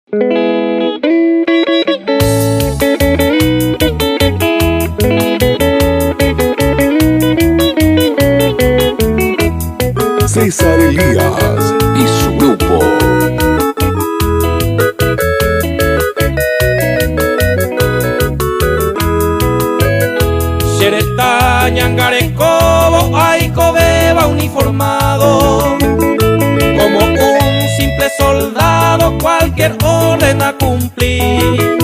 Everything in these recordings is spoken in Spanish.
César Elías y su grupo. Xereta, Ñangarecobo, Aiko beba uniformado, como un simple soldado, cualquier orden a cumplir.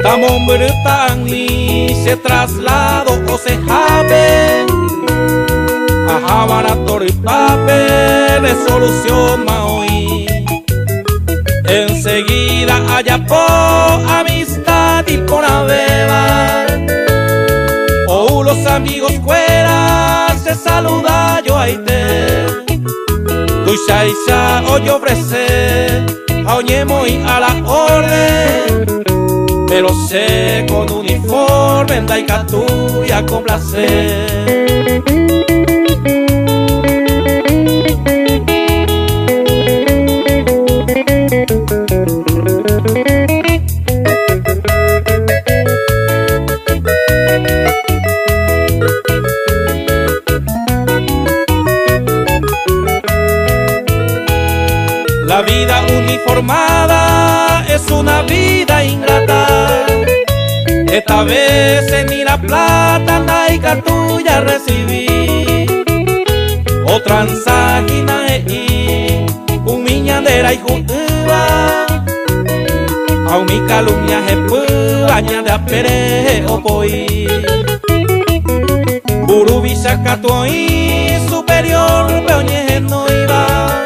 Tamón Brutangli se traslado o se jabe a Jabarator y papel de solución maoí. Enseguida allá por amistad y por abeba, o los amigos fuera se saluda yo ahí te. Tu shaisha o yo ofrece a oñemo y a la orden, pero sé con uniforme en daikatuya con placer. La vida uniformada es una vida ingrata. Esta vez ni la plata naika tuya recibí. Otra ansagina un miñadera y jutuba. A un mi calumnia jepuaña de apere o poi. Burubisha catuoí superior peoñe no iba.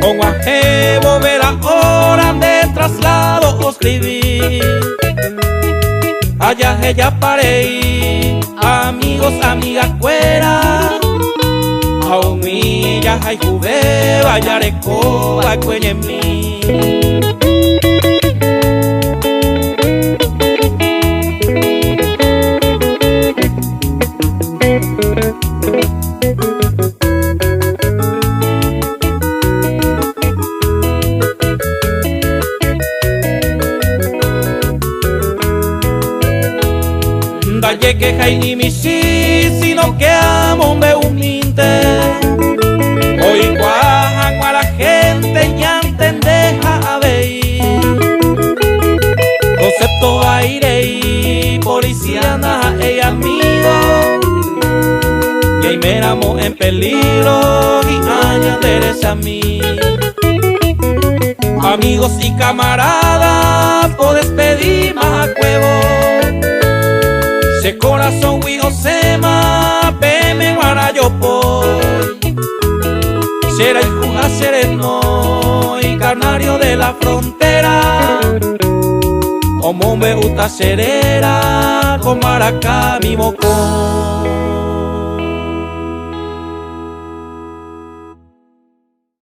Con Guajebo ver ahora de traslado o escribí. Allá ella paré, amigos, amigas fuera. A humilla y juve, vayareco, a cuello en mí. Daye que jaini mi si sino que amo me huminte. Hoy cuajan a la gente ya entendeja a ver. Concepto aire y policiana y amigo. Y ahí me éramos en peligro y añadirse a mí. Amigos y camaradas, por despedir más a cuevo. Se corazón huijo sema, peme guarayo poy. Será y juga sereno y carnario de la frontera. Como me gusta serera, con maracá mi mocón.